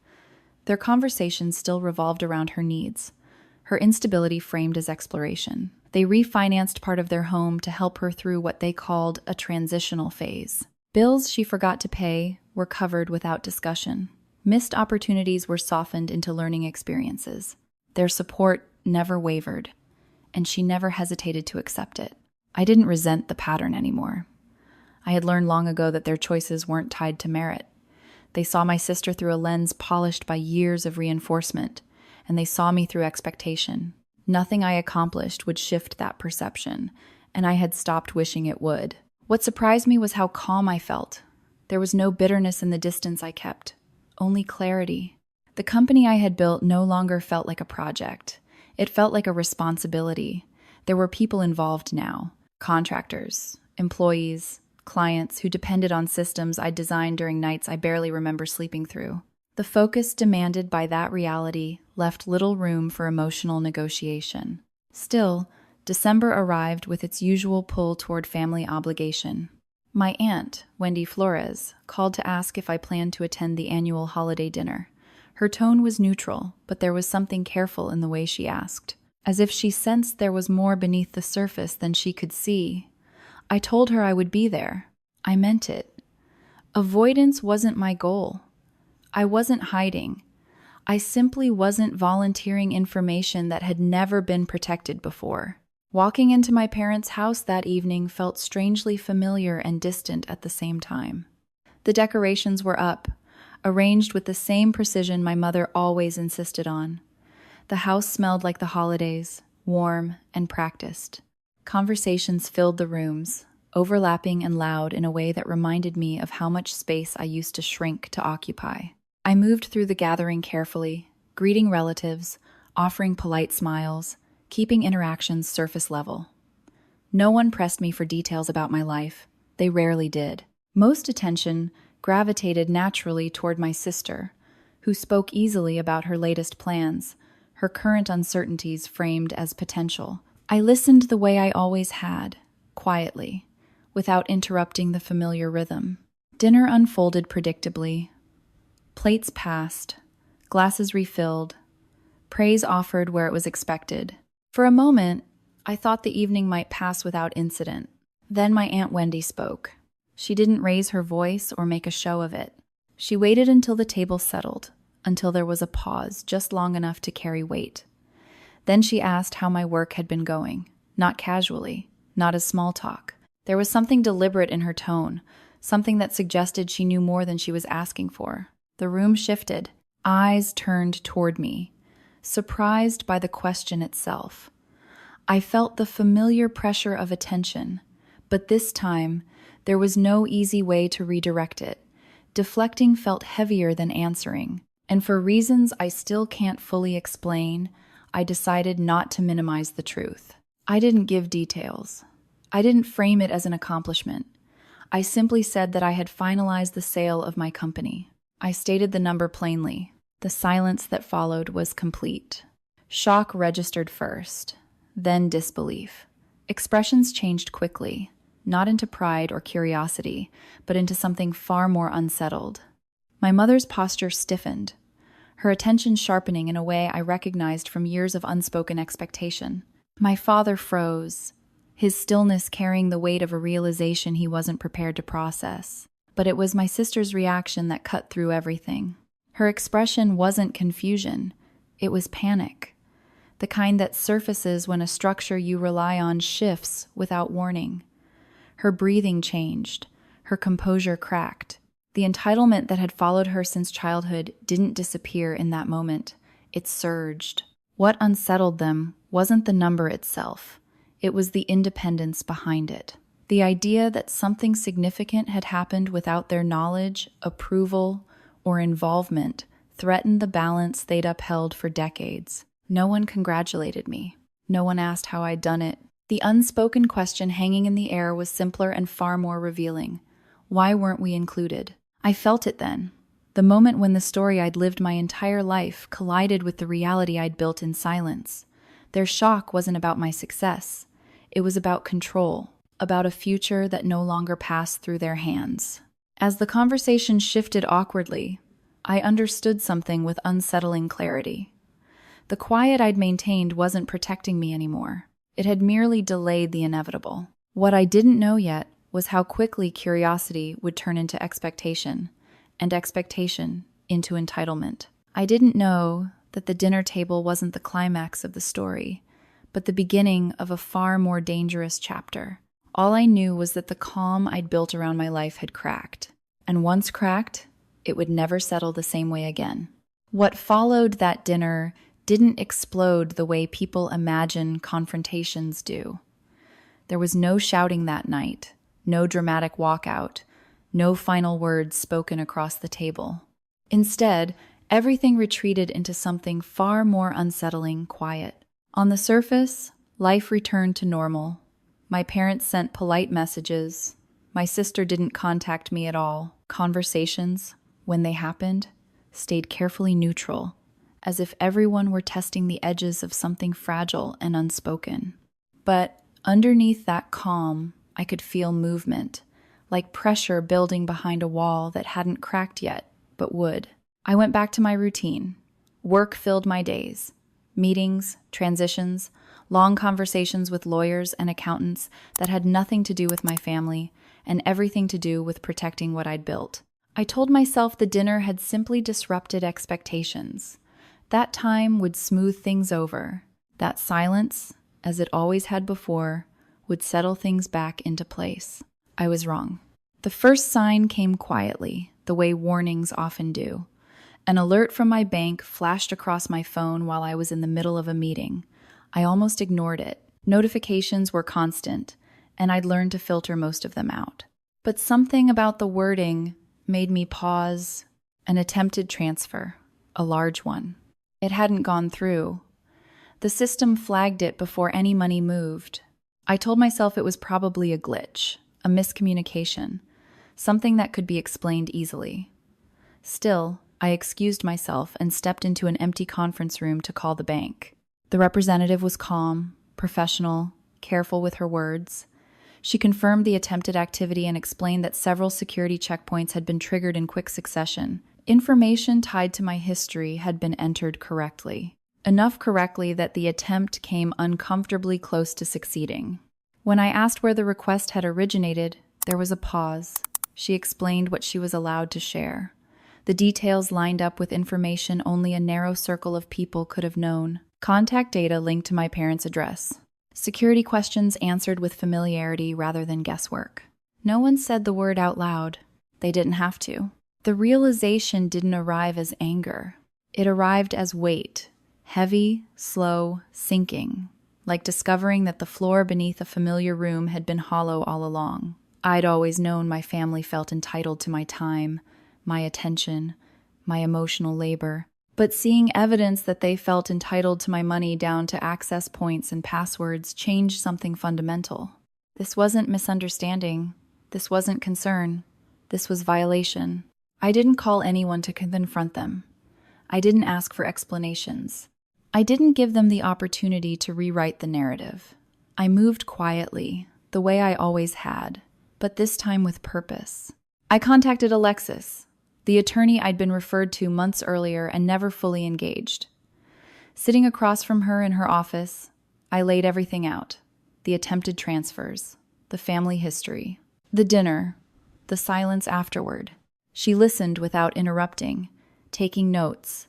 Their conversations still revolved around her needs, her instability framed as exploration. They refinanced part of their home to help her through what they called a transitional phase. Bills she forgot to pay were covered without discussion. Missed opportunities were softened into learning experiences. Their support never wavered, and she never hesitated to accept it. I didn't resent the pattern anymore. I had learned long ago that their choices weren't tied to merit. They saw my sister through a lens polished by years of reinforcement, and they saw me through expectation. Nothing I accomplished would shift that perception, and I had stopped wishing it would. What surprised me was how calm I felt. There was no bitterness in the distance I kept, only clarity. The company I had built no longer felt like a project. It felt like a responsibility. There were people involved now, contractors, employees, clients who depended on systems I designed during nights I barely remember sleeping through. The focus demanded by that reality left little room for emotional negotiation. Still, December arrived with its usual pull toward family obligation. My aunt, Wendy Flores, called to ask if I planned to attend the annual holiday dinner. Her tone was neutral, but there was something careful in the way she asked, as if she sensed there was more beneath the surface than she could see. I told her I would be there. I meant it. Avoidance wasn't my goal. I wasn't hiding. I simply wasn't volunteering information that had never been protected before. Walking into my parents' house that evening felt strangely familiar and distant at the same time. The decorations were up, arranged with the same precision my mother always insisted on. The house smelled like the holidays, warm and practiced. Conversations filled the rooms, overlapping and loud in a way that reminded me of how much space I used to shrink to occupy. I moved through the gathering carefully, greeting relatives, offering polite smiles, keeping interactions surface level. No one pressed me for details about my life. They rarely did. Most attention gravitated naturally toward my sister, who spoke easily about her latest plans, her current uncertainties framed as potential. I listened the way I always had, quietly, without interrupting the familiar rhythm. Dinner unfolded predictably. Plates passed, glasses refilled, praise offered where it was expected. For a moment, I thought the evening might pass without incident. Then my Aunt Wendy spoke. She didn't raise her voice or make a show of it. She waited until the table settled, until there was a pause just long enough to carry weight. Then she asked how my work had been going, not casually, not as small talk. There was something deliberate in her tone, something that suggested she knew more than she was asking for. The room shifted. Eyes turned toward me, surprised by the question itself. I felt the familiar pressure of attention, but this time, there was no easy way to redirect it. Deflecting felt heavier than answering, and for reasons I still can't fully explain, I decided not to minimize the truth. I didn't give details. I didn't frame it as an accomplishment. I simply said that I had finalized the sale of my company. I stated the number plainly. The silence that followed was complete. Shock registered first, then disbelief. Expressions changed quickly, not into pride or curiosity, but into something far more unsettled. My mother's posture stiffened, her attention sharpening in a way I recognized from years of unspoken expectation. My father froze, his stillness carrying the weight of a realization he wasn't prepared to process. But it was my sister's reaction that cut through everything. Her expression wasn't confusion, it was panic. The kind that surfaces when a structure you rely on shifts without warning. Her breathing changed, her composure cracked. The entitlement that had followed her since childhood didn't disappear in that moment. It surged. What unsettled them wasn't the number itself. It was the independence behind it. The idea that something significant had happened without their knowledge, approval, or involvement threatened the balance they'd upheld for decades. No one congratulated me. No one asked how I'd done it. The unspoken question hanging in the air was simpler and far more revealing. Why weren't we included? I felt it then. The moment when the story I'd lived my entire life collided with the reality I'd built in silence. Their shock wasn't about my success. It was about control, about a future that no longer passed through their hands. As the conversation shifted awkwardly, I understood something with unsettling clarity. The quiet I'd maintained wasn't protecting me anymore. It had merely delayed the inevitable. What I didn't know yet was how quickly curiosity would turn into expectation, and expectation into entitlement. I didn't know that the dinner table wasn't the climax of the story, but the beginning of a far more dangerous chapter. All I knew was that the calm I'd built around my life had cracked, and once cracked, it would never settle the same way again. What followed that dinner didn't explode the way people imagine confrontations do. There was no shouting that night, no dramatic walkout, no final words spoken across the table. Instead, everything retreated into something far more unsettling, quiet. On the surface, life returned to normal. My parents sent polite messages. My sister didn't contact me at all. Conversations, when they happened, stayed carefully neutral, as if everyone were testing the edges of something fragile and unspoken. But underneath that calm, I could feel movement, like pressure building behind a wall that hadn't cracked yet, but would. I went back to my routine. Work filled my days. Meetings, transitions, long conversations with lawyers and accountants that had nothing to do with my family and everything to do with protecting what I'd built. I told myself the dinner had simply disrupted expectations. That time would smooth things over. That silence, as it always had before, would settle things back into place. I was wrong. The first sign came quietly, the way warnings often do. An alert from my bank flashed across my phone while I was in the middle of a meeting. I almost ignored it. Notifications were constant, and I'd learned to filter most of them out. But something about the wording made me pause. An attempted transfer, a large one. It hadn't gone through. The system flagged it before any money moved. I told myself it was probably a glitch, a miscommunication, something that could be explained easily. Still, I excused myself and stepped into an empty conference room to call the bank. The representative was calm, professional, careful with her words. She confirmed the attempted activity and explained that several security checkpoints had been triggered in quick succession. Information tied to my history had been entered correctly. Enough correctly that the attempt came uncomfortably close to succeeding. When I asked where the request had originated, there was a pause. She explained what she was allowed to share. The details lined up with information only a narrow circle of people could have known. Contact data linked to my parents' address. Security questions answered with familiarity rather than guesswork. No one said the word out loud. They didn't have to. The realization didn't arrive as anger. It arrived as weight. Heavy, slow, sinking. Like discovering that the floor beneath a familiar room had been hollow all along. I'd always known my family felt entitled to my time, my attention, my emotional labor. But seeing evidence that they felt entitled to my money down to access points and passwords changed something fundamental. This wasn't misunderstanding. This wasn't concern. This was violation. I didn't call anyone to confront them. I didn't ask for explanations. I didn't give them the opportunity to rewrite the narrative. I moved quietly, the way I always had, but this time with purpose. I contacted Alexis, the attorney I'd been referred to months earlier and never fully engaged. Sitting across from her in her office, I laid everything out. The attempted transfers, the family history, the dinner, the silence afterward. She listened without interrupting, taking notes,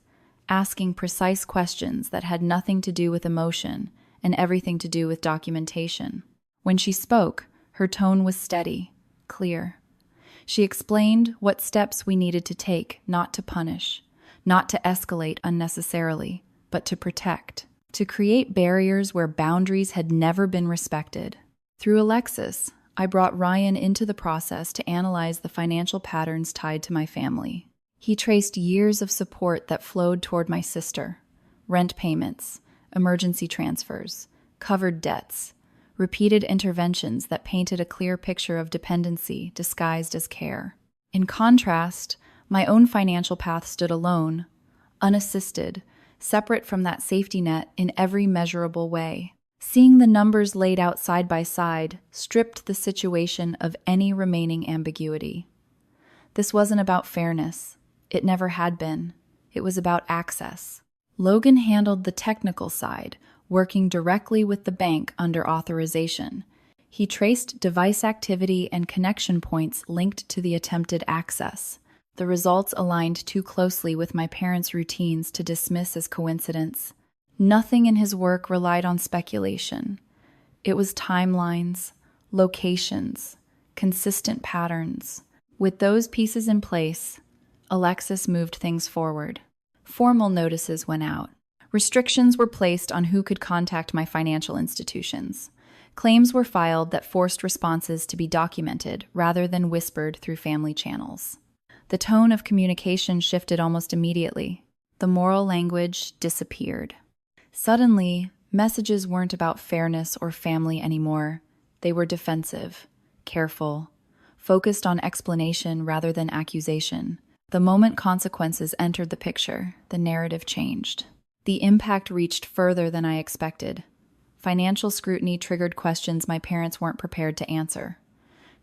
asking precise questions that had nothing to do with emotion and everything to do with documentation. When she spoke, her tone was steady, clear. She explained what steps we needed to take, not to punish, not to escalate unnecessarily, but to protect, to create barriers where boundaries had never been respected. Through Alexis, I brought Ryan into the process to analyze the financial patterns tied to my family. He traced years of support that flowed toward my sister: rent payments, emergency transfers, covered debts, repeated interventions that painted a clear picture of dependency disguised as care. In contrast, my own financial path stood alone, unassisted, separate from that safety net in every measurable way. Seeing the numbers laid out side by side stripped the situation of any remaining ambiguity. This wasn't about fairness. It never had been. It was about access. Logan handled the technical side, working directly with the bank under authorization. He traced device activity and connection points linked to the attempted access. The results aligned too closely with my parents' routines to dismiss as coincidence. Nothing in his work relied on speculation. It was timelines, locations, consistent patterns. With those pieces in place, Alexis moved things forward. Formal notices went out. Restrictions were placed on who could contact my financial institutions. Claims were filed that forced responses to be documented rather than whispered through family channels. The tone of communication shifted almost immediately. The moral language disappeared. Suddenly, messages weren't about fairness or family anymore. They were defensive, careful, focused on explanation rather than accusation. The moment consequences entered the picture, the narrative changed. The impact reached further than I expected. Financial scrutiny triggered questions my parents weren't prepared to answer.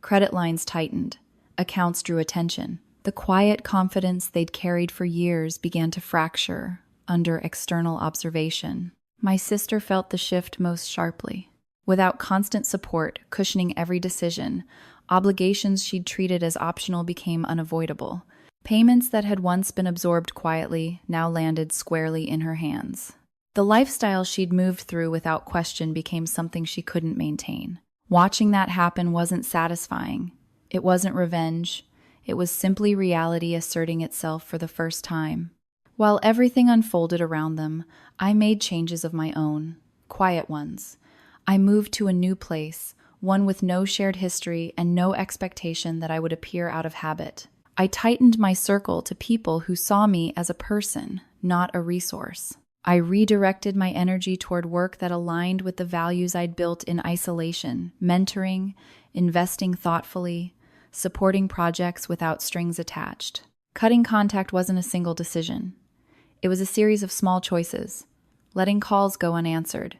Credit lines tightened. Accounts drew attention. The quiet confidence they'd carried for years began to fracture under external observation. My sister felt the shift most sharply. Without constant support cushioning every decision, obligations she'd treated as optional became unavoidable. Payments that had once been absorbed quietly now landed squarely in her hands. The lifestyle she'd moved through without question became something she couldn't maintain. Watching that happen wasn't satisfying. It wasn't revenge. It was simply reality asserting itself for the first time. While everything unfolded around them, I made changes of my own, quiet ones. I moved to a new place, one with no shared history and no expectation that I would appear out of habit. I tightened my circle to people who saw me as a person, not a resource. I redirected my energy toward work that aligned with the values I'd built in isolation, mentoring, investing thoughtfully, supporting projects without strings attached. Cutting contact wasn't a single decision. It was a series of small choices. Letting calls go unanswered.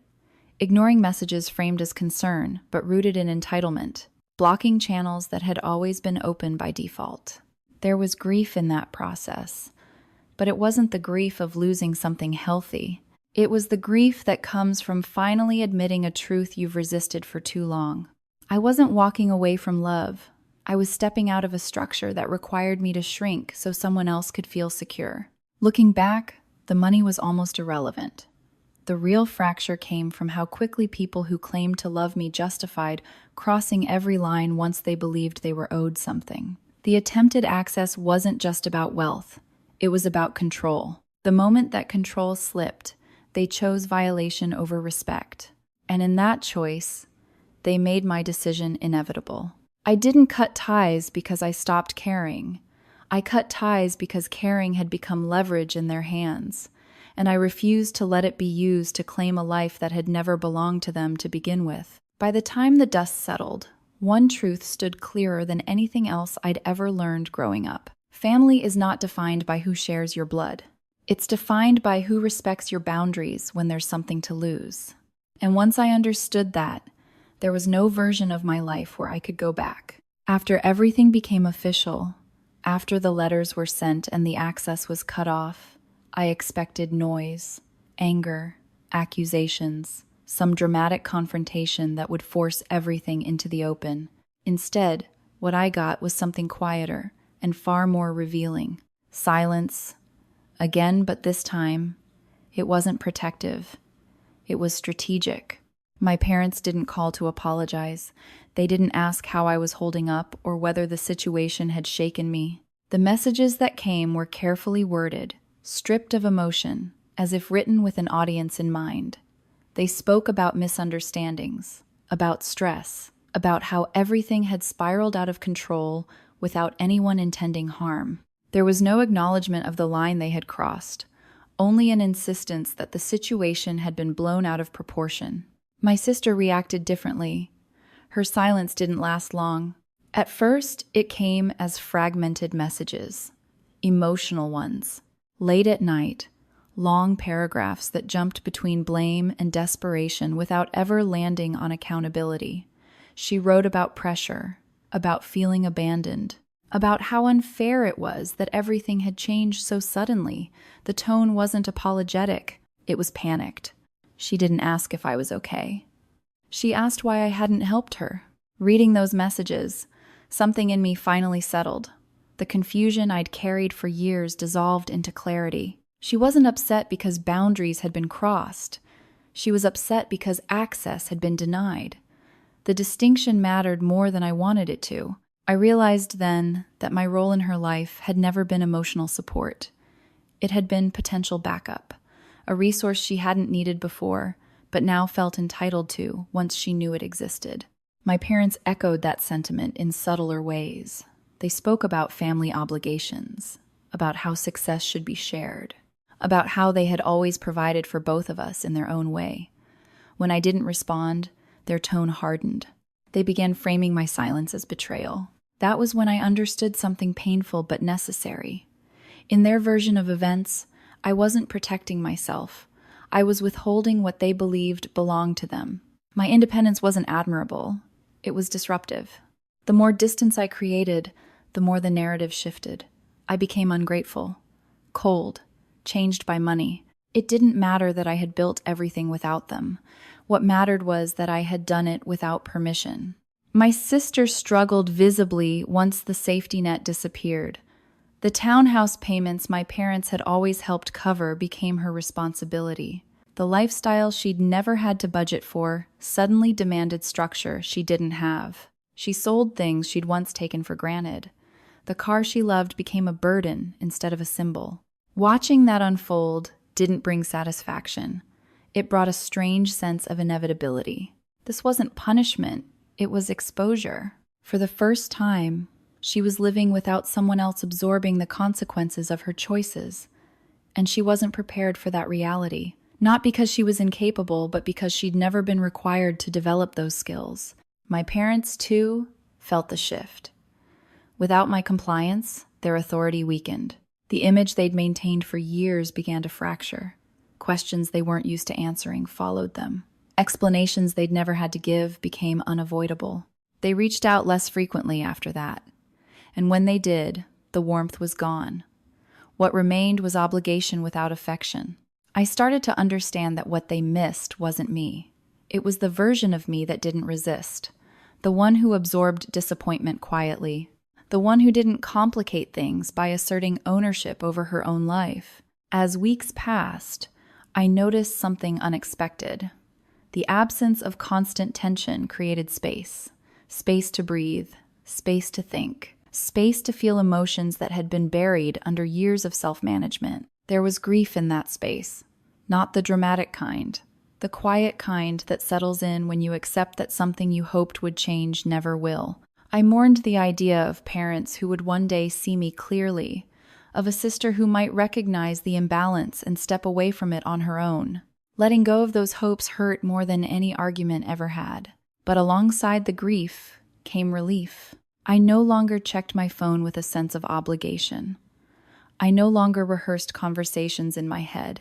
Ignoring messages framed as concern, but rooted in entitlement. Blocking channels that had always been open by default. There was grief in that process, but it wasn't the grief of losing something healthy. It was the grief that comes from finally admitting a truth you've resisted for too long. I wasn't walking away from love. I was stepping out of a structure that required me to shrink so someone else could feel secure. Looking back, the money was almost irrelevant. The real fracture came from how quickly people who claimed to love me justified crossing every line once they believed they were owed something. The attempted access wasn't just about wealth. It was about control. The moment that control slipped, they chose violation over respect. And in that choice, they made my decision inevitable. I didn't cut ties because I stopped caring. I cut ties because caring had become leverage in their hands, and I refused to let it be used to claim a life that had never belonged to them to begin with. By the time the dust settled, one truth stood clearer than anything else I'd ever learned growing up. Family is not defined by who shares your blood. It's defined by who respects your boundaries when there's something to lose. And once I understood that, there was no version of my life where I could go back. After everything became official, after the letters were sent and the access was cut off, I expected noise, anger, accusations, some dramatic confrontation that would force everything into the open. Instead, what I got was something quieter and far more revealing. Silence. Again, but this time, it wasn't protective. It was strategic. My parents didn't call to apologize. They didn't ask how I was holding up or whether the situation had shaken me. The messages that came were carefully worded, stripped of emotion, as if written with an audience in mind. They spoke about misunderstandings, about stress, about how everything had spiraled out of control without anyone intending harm. There was no acknowledgement of the line they had crossed, only an insistence that the situation had been blown out of proportion. My sister reacted differently. Her silence didn't last long. At first, it came as fragmented messages, emotional ones. Late at night, long paragraphs that jumped between blame and desperation without ever landing on accountability. She wrote about pressure, about feeling abandoned, about how unfair it was that everything had changed so suddenly. The tone wasn't apologetic, it was panicked. She didn't ask if I was okay. She asked why I hadn't helped her. Reading those messages, something in me finally settled. The confusion I'd carried for years dissolved into clarity. She wasn't upset because boundaries had been crossed. She was upset because access had been denied. The distinction mattered more than I wanted it to. I realized then that my role in her life had never been emotional support. It had been potential backup, a resource she hadn't needed before, but now felt entitled to once she knew it existed. My parents echoed that sentiment in subtler ways. They spoke about family obligations, about how success should be shared, about how they had always provided for both of us in their own way. When I didn't respond, their tone hardened. They began framing my silence as betrayal. That was when I understood something painful but necessary. In their version of events, I wasn't protecting myself. I was withholding what they believed belonged to them. My independence wasn't admirable. It was disruptive. The more distance I created, the more the narrative shifted. I became ungrateful, cold, changed by money. It didn't matter that I had built everything without them. What mattered was that I had done it without permission. My sister struggled visibly once the safety net disappeared. The townhouse payments my parents had always helped cover became her responsibility. The lifestyle she'd never had to budget for suddenly demanded structure she didn't have. She sold things she'd once taken for granted. The car she loved became a burden instead of a symbol. Watching that unfold didn't bring satisfaction. It brought a strange sense of inevitability. This wasn't punishment, it was exposure. For the first time, she was living without someone else absorbing the consequences of her choices. And she wasn't prepared for that reality. Not because she was incapable, but because she'd never been required to develop those skills. My parents, too, felt the shift. Without my compliance, their authority weakened. The image they'd maintained for years began to fracture. Questions they weren't used to answering followed them. Explanations they'd never had to give became unavoidable. They reached out less frequently after that. And when they did, the warmth was gone. What remained was obligation without affection. I started to understand that what they missed wasn't me. It was the version of me that didn't resist. The one who absorbed disappointment quietly. The one who didn't complicate things by asserting ownership over her own life. As weeks passed, I noticed something unexpected. The absence of constant tension created space. Space to breathe. Space to think. Space to feel emotions that had been buried under years of self-management. There was grief in that space. Not the dramatic kind. The quiet kind that settles in when you accept that something you hoped would change never will. I mourned the idea of parents who would one day see me clearly, of a sister who might recognize the imbalance and step away from it on her own. Letting go of those hopes hurt more than any argument ever had. But alongside the grief came relief. I no longer checked my phone with a sense of obligation. I no longer rehearsed conversations in my head,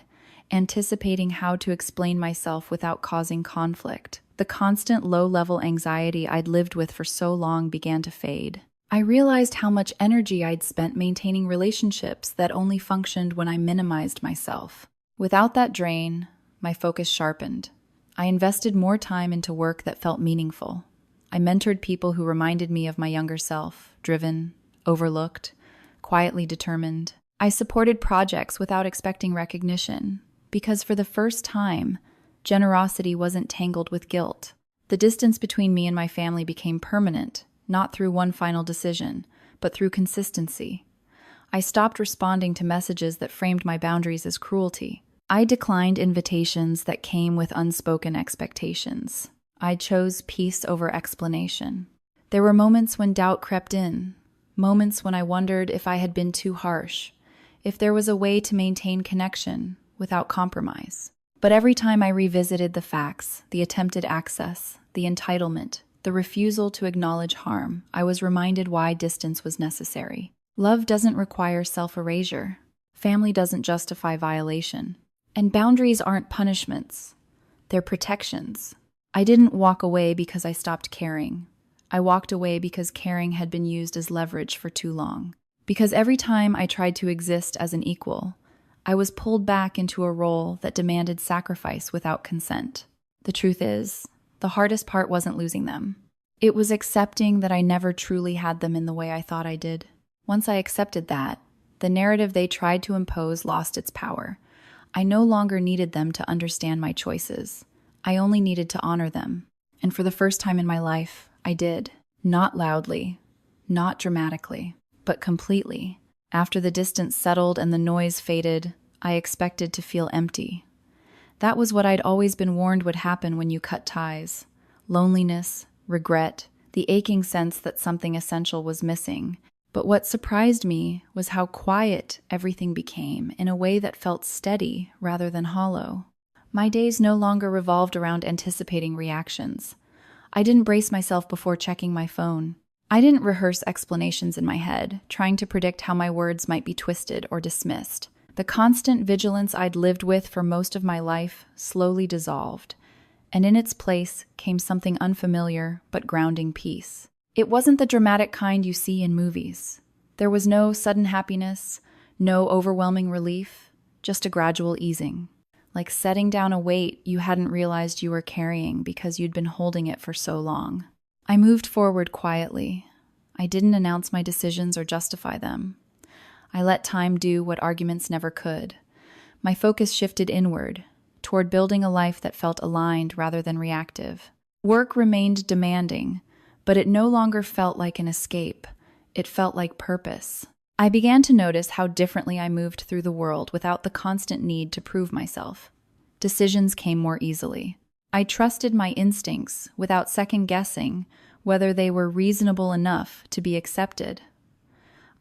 anticipating how to explain myself without causing conflict. The constant low-level anxiety I'd lived with for so long began to fade. I realized how much energy I'd spent maintaining relationships that only functioned when I minimized myself. Without that drain, my focus sharpened. I invested more time into work that felt meaningful. I mentored people who reminded me of my younger self, driven, overlooked, quietly determined. I supported projects without expecting recognition, because for the first time, generosity wasn't tangled with guilt. The distance between me and my family became permanent, not through one final decision, but through consistency. I stopped responding to messages that framed my boundaries as cruelty. I declined invitations that came with unspoken expectations. I chose peace over explanation. There were moments when doubt crept in, moments when I wondered if I had been too harsh, if there was a way to maintain connection without compromise. But every time I revisited the facts, the attempted access, the entitlement, the refusal to acknowledge harm, I was reminded why distance was necessary. Love doesn't require self-erasure. Family doesn't justify violation. And boundaries aren't punishments. They're protections. I didn't walk away because I stopped caring. I walked away because caring had been used as leverage for too long. Because every time I tried to exist as an equal, I was pulled back into a role that demanded sacrifice without consent. The truth is, the hardest part wasn't losing them. It was accepting that I never truly had them in the way I thought I did. Once I accepted that, the narrative they tried to impose lost its power. I no longer needed them to understand my choices. I only needed to honor them. And for the first time in my life, I did. Not loudly, not dramatically, but completely. After the distance settled and the noise faded, I expected to feel empty. That was what I'd always been warned would happen when you cut ties. Loneliness, regret, the aching sense that something essential was missing. But what surprised me was how quiet everything became in a way that felt steady rather than hollow. My days no longer revolved around anticipating reactions. I didn't brace myself before checking my phone. I didn't rehearse explanations in my head, trying to predict how my words might be twisted or dismissed. The constant vigilance I'd lived with for most of my life slowly dissolved, and in its place came something unfamiliar but grounding peace. It wasn't the dramatic kind you see in movies. There was no sudden happiness, no overwhelming relief, just a gradual easing, like setting down a weight you hadn't realized you were carrying because you'd been holding it for so long. I moved forward quietly. I didn't announce my decisions or justify them. I let time do what arguments never could. My focus shifted inward, toward building a life that felt aligned rather than reactive. Work remained demanding, but it no longer felt like an escape. It felt like purpose. I began to notice how differently I moved through the world without the constant need to prove myself. Decisions came more easily. I trusted my instincts without second-guessing whether they were reasonable enough to be accepted.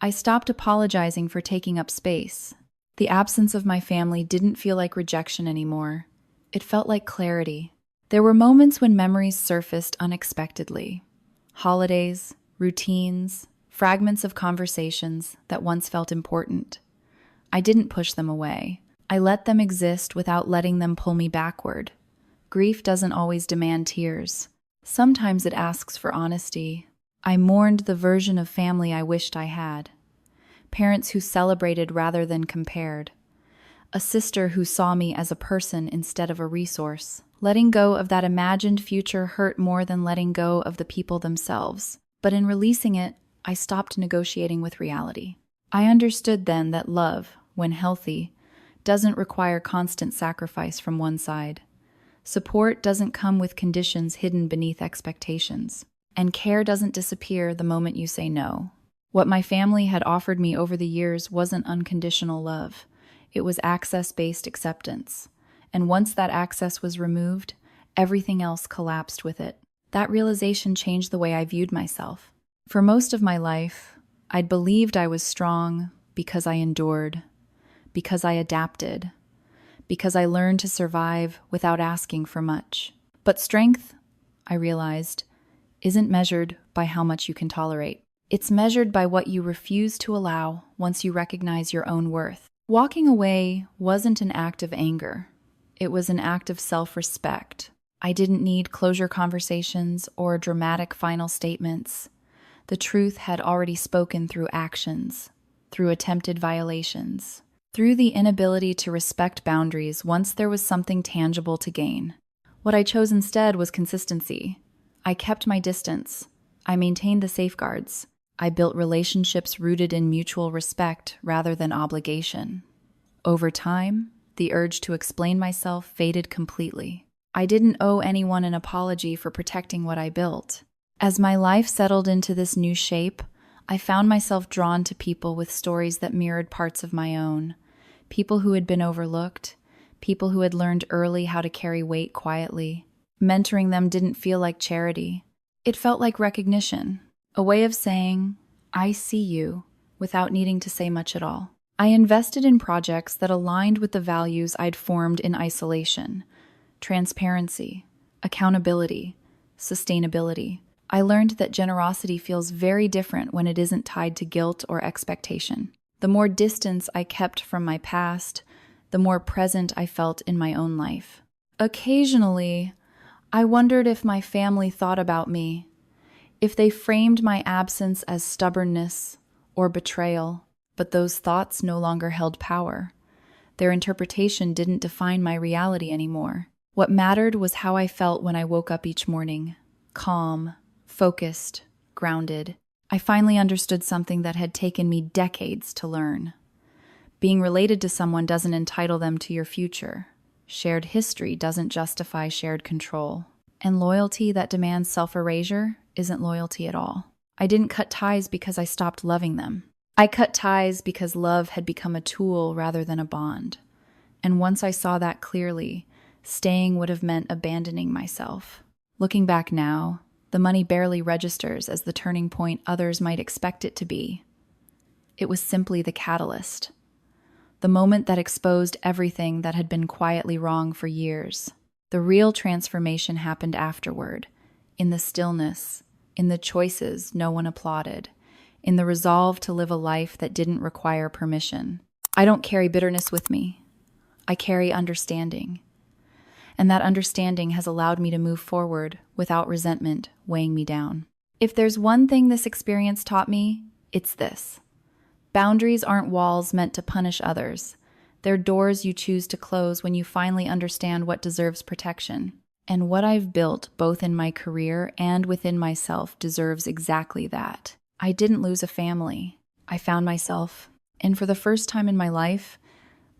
I stopped apologizing for taking up space. The absence of my family didn't feel like rejection anymore. It felt like clarity. There were moments when memories surfaced unexpectedly. Holidays, routines, fragments of conversations that once felt important. I didn't push them away. I let them exist without letting them pull me backward. Grief doesn't always demand tears. Sometimes it asks for honesty. I mourned the version of family I wished I had. Parents who celebrated rather than compared. A sister who saw me as a person instead of a resource. Letting go of that imagined future hurt more than letting go of the people themselves. But in releasing it, I stopped negotiating with reality. I understood then that love, when healthy, doesn't require constant sacrifice from one side. Support doesn't come with conditions hidden beneath expectations. And care doesn't disappear the moment you say no. What my family had offered me over the years wasn't unconditional love. It was access-based acceptance. And once that access was removed, everything else collapsed with it. That realization changed the way I viewed myself. For most of my life, I'd believed I was strong because I endured, because I adapted, because I learned to survive without asking for much. But strength, I realized, isn't measured by how much you can tolerate. It's measured by what you refuse to allow once you recognize your own worth. Walking away wasn't an act of anger. It was an act of self-respect. I didn't need closure conversations or dramatic final statements. The truth had already spoken through actions, through attempted violations, through the inability to respect boundaries once there was something tangible to gain. What I chose instead was consistency. I kept my distance. I maintained the safeguards. I built relationships rooted in mutual respect rather than obligation. Over time, the urge to explain myself faded completely. I didn't owe anyone an apology for protecting what I built. As my life settled into this new shape, I found myself drawn to people with stories that mirrored parts of my own. People who had been overlooked, people who had learned early how to carry weight quietly. Mentoring them didn't feel like charity. It felt like recognition, a way of saying, I see you, without needing to say much at all. I invested in projects that aligned with the values I'd formed in isolation: transparency, accountability, sustainability. I learned that generosity feels very different when it isn't tied to guilt or expectation. The more distance I kept from my past, the more present I felt in my own life. Occasionally, I wondered if my family thought about me, if they framed my absence as stubbornness or betrayal, but those thoughts no longer held power. Their interpretation didn't define my reality anymore. What mattered was how I felt when I woke up each morning, calm, focused, grounded. I finally understood something that had taken me decades to learn. Being related to someone doesn't entitle them to your future. Shared history doesn't justify shared control. And loyalty that demands self-erasure isn't loyalty at all. I didn't cut ties because I stopped loving them. I cut ties because love had become a tool rather than a bond. And once I saw that clearly, staying would have meant abandoning myself. Looking back now, the money barely registers as the turning point others might expect it to be. It was simply the catalyst. The moment that exposed everything that had been quietly wrong for years. The real transformation happened afterward, in the stillness, in the choices no one applauded, in the resolve to live a life that didn't require permission. I don't carry bitterness with me. I carry understanding. And that understanding has allowed me to move forward without resentment weighing me down. If there's one thing this experience taught me, it's this. Boundaries aren't walls meant to punish others. They're doors you choose to close when you finally understand what deserves protection. And what I've built, both in my career and within myself, deserves exactly that. I didn't lose a family. I found myself. And for the first time in my life,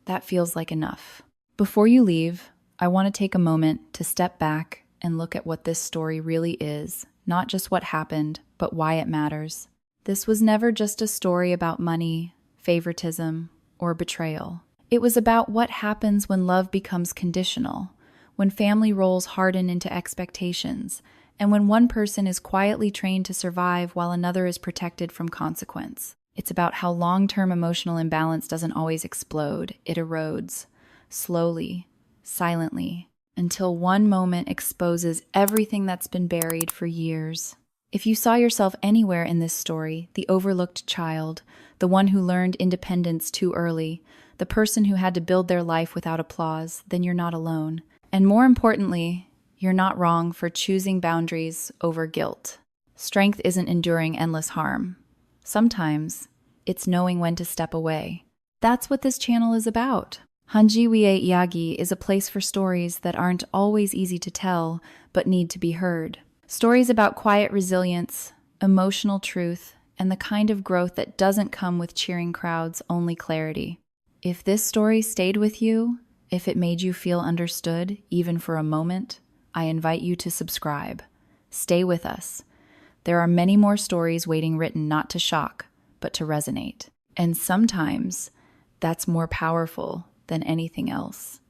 that feels like enough. Before you leave, I want to take a moment to step back and look at what this story really is, not just what happened, but why it matters. This was never just a story about money, favoritism, or betrayal. It was about what happens when love becomes conditional, when family roles harden into expectations, and when one person is quietly trained to survive while another is protected from consequence. It's about how long-term emotional imbalance doesn't always explode. It erodes, slowly, silently, until one moment exposes everything that's been buried for years. If you saw yourself anywhere in this story, the overlooked child, the one who learned independence too early, the person who had to build their life without applause, then you're not alone. And more importantly, you're not wrong for choosing boundaries over guilt. Strength isn't enduring endless harm. Sometimes, it's knowing when to step away. That's what this channel is about. Hanjiwie Yagi is a place for stories that aren't always easy to tell, but need to be heard. Stories about quiet resilience, emotional truth, and the kind of growth that doesn't come with cheering crowds, only clarity. If this story stayed with you, if it made you feel understood, even for a moment, I invite you to subscribe. Stay with us. There are many more stories waiting, written not to shock, but to resonate. And sometimes that's more powerful than anything else.